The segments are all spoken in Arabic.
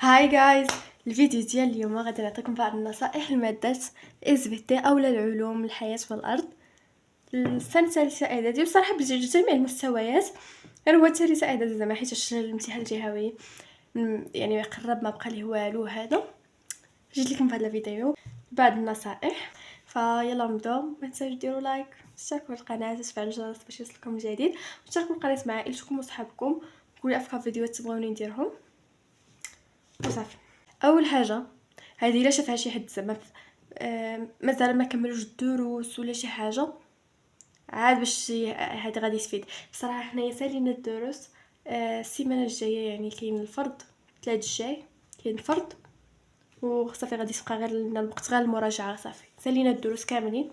هاي جايز. الفيديو ديال اليوم غادي نعطيكم بعض النصائح لمادة اس في تي اولا العلوم الحياة والارض السنة الثالثة اعدادي، وصراحة بجميع المستويات. غير هو الثالثة اعدادي زعما حيت الامتحان الجهوي يعني قرب ما بقى ليه والو. هذا جيت لكم في هذا الفيديو بعض النصائح، فيلا نبداو. ما تنساوش ديروا لايك، اشتركوا في القناه، تفعلوا الجرس باش يوصلكم الجديد، واشتركوا القناه مع عائلتكم وصحابكم. قولوا افكار فيديوهات تبغوني نديرهم وصافي. اول حاجه هذه الا شافها شي حد زعما مازال ما كملوش الدروس ولا شي حاجه عاد باش هذا غادي يستفيد. بصراحه حنايا سالينا الدروس. السيمانه الجايه يعني كاين الفرض، الثلاث الجاي كاين الفرض وصافي غادي تبقى غير لنا الوقت غير المراجعه. صافي سالينا الدروس كاملين.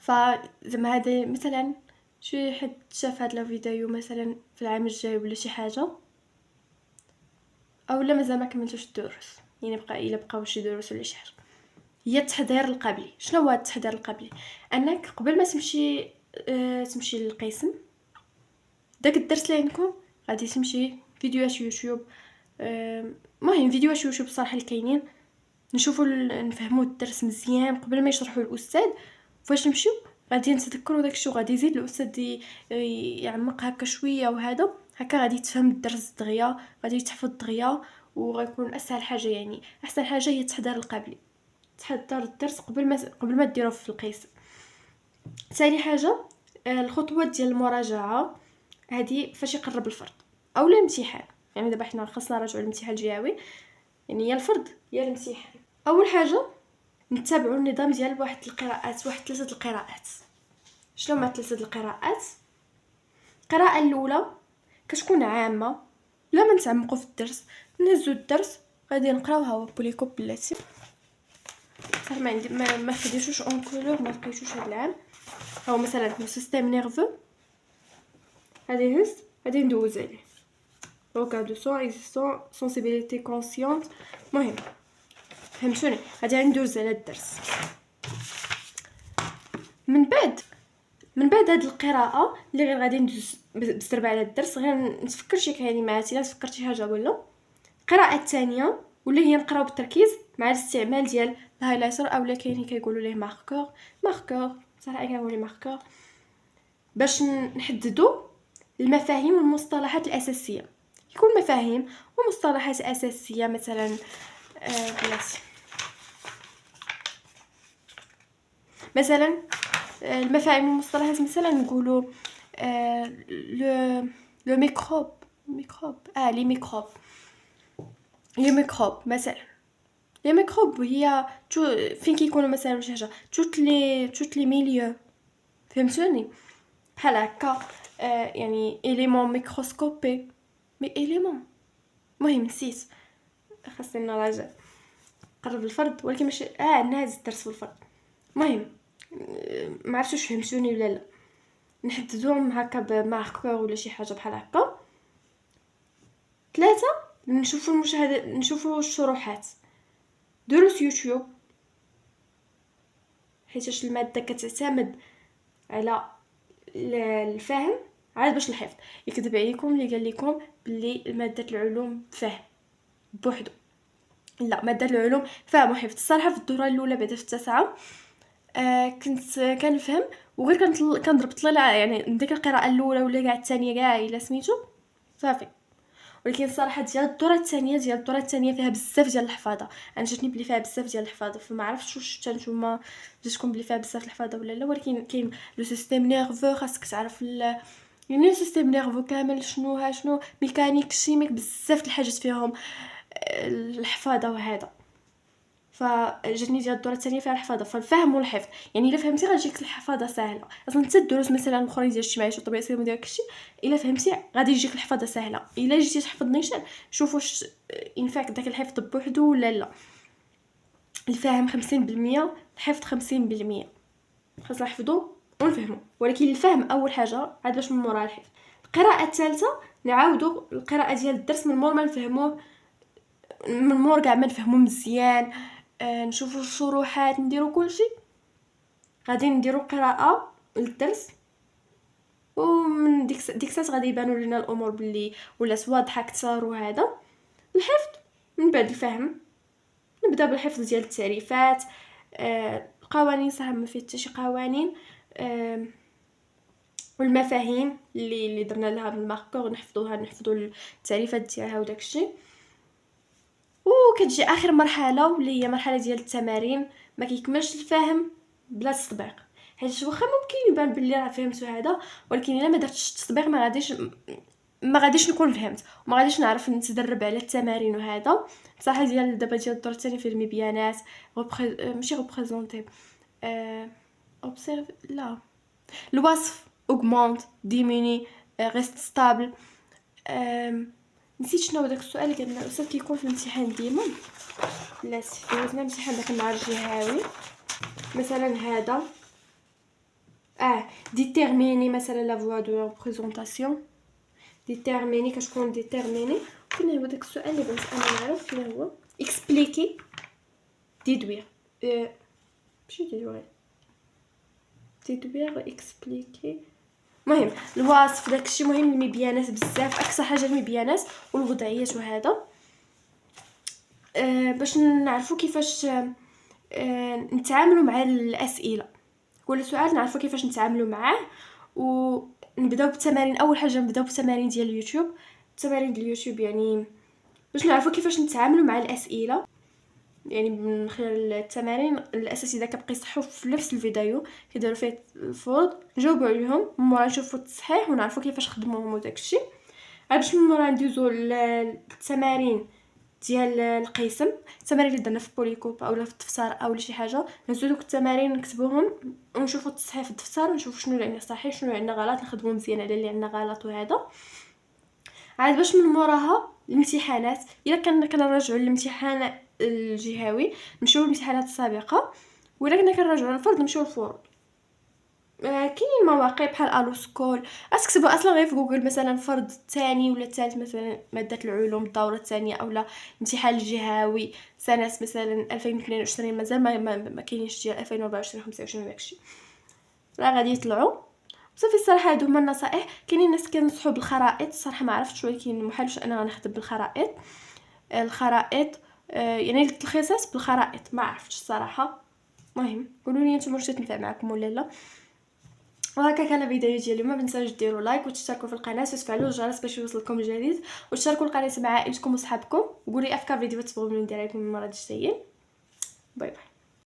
فزعما هذا مثلا شي حد شاف هذا الفيديو مثلا في العام الجاي ولا شي حاجه، او لا مازال ما كملتوش الدروس، يعني الا بقاو شي دروس ولا شي حاجه، هي التحضير القبلي. شنو هو التحضير القبلي؟ انك قبل ما تمشي للقسم، داك الدرس اللي عندكم غادي تمشي فيديوهات يوتيوب. مهم فيديوهات يوتيوب صراحه اللي كاينين نشوفوا نفهموا الدرس مزيان قبل ما يشرحوا الاستاذ. فاش نمشيو غادي نتذكروا داكشي وغادي يزيد الاستاذ يعمق هكا شويه، وهذا هكا غادي تفهم الدرس دغيا، غادي تحفظ دغيا، وغيكون اسهل حاجه. يعني احسن حاجه هي التحضير القبلي، تحضر الدرس قبل ما ديروه في القسم. ثاني حاجه الخطوات ديال المراجعه، هذه فاش يقرب الفرض او الامتحان. يعني دابا حنا خاصنا نراجعوا الامتحان الجهوي، يعني يا الفرض يا الامتحان. اول حاجه نتبعوا النظام ديال واحد 3 القراءات. شنو هما 3 القراءات؟ القراءه الاولى كتكون عامه، لا ما نتعمقوا في الدرس، نهزوا الدرس غادي نقراوها وبوليكو بلاتي. صح ما عندي ما خديتوش اون كولور، ما لقيتوش هذا العام. او مثلا لو سيستيم نيرفو غادي نهز، غادي ندوز عليه روكا دو سون اكزيستون سونسيبيليتي كونسيونت. المهم فهمتوني، غادي ندوز على الدرس. من بعد هاد القراءه اللي غير غادي ندوز بسربه على الدرس، غير نتفكر شي كلمات الا تفكرت شي حاجه. ولا القراءه الثانيه ولا هي نقراو بالتركيز مع الاستعمال ديال الهايلايتر، اولا كاينين كيقولوا ليه ماركور صراحه كنقول ليه ماركور، باش نحددوا المفاهيم والمصطلحات الاساسيه. يكون مفاهيم ومصطلحات اساسيه مثلا بلاتي مثلا المفاهيم والمصطلحات مثلا نقولوا لو ميكروب لي ميكروب مثلا. لي ميكروب هي فين كيكونوا مثلا شي حاجه توت لي ميليو، فهمتوني؟ بحال هكا. يعني اليمون ميكروسكوبي مي اليمون. المهم نسيت، خاصني نراجع. قرب الفرض ولكن ماشي عندنا هذا الدرس في الفرض. المهم ما عرفتش فهمتوني ولا لا. نحددوهم هكا بماركور ولا شي حاجه بحال هكا. 3 نشوفوا المشاهده، نشوفوا الشروحات، دروس يوتيوب حيتاش الماده كتعتمد على الفهم عاد باش الحفظ. يكذب عليكم اللي قال لكم بلي ماده العلوم فهم بوحدو، لا ماده العلوم فهم وحفظ. الصراحه في الدوره الاولى بعدا في التاسعه كنت كنفهم وغير كنضرب طليله، يعني ديك القراءه الاولى ولا كاع الثانيه كاع الا سميتو صافي. ولكن الصراحه ديال الدوره الثانيه فيها بزاف ديال الحفاظه. انا جاتني بلي فيها بزاف ديال الحفاظه، فما عرفتش واش حتى نتوما جاتكم بلي فيها بزاف الحفاظه ولا لا. ولكن كاين لو سيستيم نيرفو، خاصك تعرف يعني السيستيم نيرفو كامل شنو ميكانيك شيميك، بزاف د الحاجات فيهم الحفاظه وهذا. فجاتني ديال الدوره الثانيه فيها الحفاظه، فالفهم والحفظ. يعني الا فهمتي غتجيك الحفاظه سهله. اصلا حتى الدروس مثلا الاخرين ديال الاجتماعيه والطبيعه السليمه ديال كلشي الا فهمتي غادي يجيك الحفاظه سهله. الا جيتي تحفظ نيشان شوف واش انفاك داك الحفظ بوحدو ولا لا. الفهم 50%، الحفظ 50%. خاصنا نحفظوا ونفهموا، ولكن الفهم اول حاجه عاد باش من مورا الحفظ. القراءه الثالثه نعاودوا القراءه ديال الدرس من مور ما نفهموه، من مور كاع ما نفهمو مزيان. نشوفوا الشروحات، نديروا كلشي. غادي نديروا قراءه للدرس، ومن ديك الساعه غادي يبانوا لنا الامور باللي ولات واضحه اكثر وهذا. الحفظ من بعد الفهم. نبدا بالحفظ ديال التعريفات. القوانين صح ما فيه حتى شي قوانين. والمفاهيم اللي درنا لها بالماركور نحفظوا التعريفات ديالها وداكشي. وكتجي اخر مرحله واللي هي مرحله ديال التمارين. ما كيكملش الفهم بلا تطبيق، حيت واخا ممكن يبان بلي راه فهمتو هذا، ولكن الا ما درتش التطبيق ما غاديش نكون فهمت وما غاديش نعرف نتدرب على التمارين. وهذا بصح ديال دابا ديال الدور الثاني في المبيانات ماشي ريبريزونتي اوبسيرف لا الوصف augmente diminue reste stable. نسيت شنو داك السؤال اللي قالنا الاستاذ كيكون في الامتحان ديما. لا دوزنا امتحان داك النهار الجهوي مثلا هذا ديتيرميني مثلا لا فوا دو ريبريزونطاسيون. ديتيرميني كتكون ديتيرميني كنا هو داك السؤال اللي بغيت انا نعرف شنو هو. اكسبليكي ديدوير ماشي ديدوير اكسبليكي. مهم الوصف داكشي مهم. المبيانات بزاف اكثر حاجه المبيانات والوضعيات وهذا باش نعرفوا كيفاش نتعاملوا مع الاسئله. كل سؤال نعرفوا كيفاش نتعاملوا معاه. ونبداو بالتمارين. اول حاجه نبداو بالتمارين ديال اليوتيوب. التمارين ديال اليوتيوب يعني باش نعرفوا كيفاش نتعاملوا مع الاسئله، يعني من خلال التمارين الاساسي اذا كبقى يصحوا في نفس الفيديو كيديروا فيه الفروض نجاوبوا عليهم من مورا نشوفوا التصحيح ونعرفوا كيفاش خدموهم وداكشي. باش من مورا ندوزو للتمارين ديال القسم. التمارين اللي درنا في بوليكوب اولا في الدفتر او شي حاجه نزلوا دوك التمارين نكتبوهم ونشوفوا التصحيح في الدفتر ونشوفوا شنو اللي عندنا صحيح شنو اللي عندنا غلط نخدموا مزيان على اللي عندنا غلط. وهذا عاد باش من موراها الامتحانات. الا كنراجعوا الامتحان الجهوي نمشيو للامتحانات السابقه، ولا كنا كنراجعوا الفرض نمشيو للفروض. كاينين مواقع بحال الوسكول اسكتبوا اصلا غير في جوجل مثلا فرض الثاني ولا الثالث مثلا ماده العلوم الدوره الثانيه اولا امتحان الجهوي سنه مثلا 2022 مازال ما كاينينش ديال 2024 25 داكشي راه غادي يطلعوا صافي. الصراحه هادو هما النصائح. كاينين الناس كينصحوا بالخرائط الصراحه ما عرفتش ولكن محال واش انا غنخدم بالخرائط. الخرائط يعني التلخيصات بالخرائط ما عرفتش الصراحه. المهم قولوا لي نتوما واش تنفع معكم ولا لا. وهكا كان الفيديو ديال اليوم. ما تنساوش ديروا لايك وتشتركوا في القناه وتفعلوا الجرس باش يوصلكم الجديد وتشاركوا القناه مع عائلتكم وصحابكم. وقولوا لي افكار فيديوهات تبغوا ندير لكم المره الجايه. باي باي.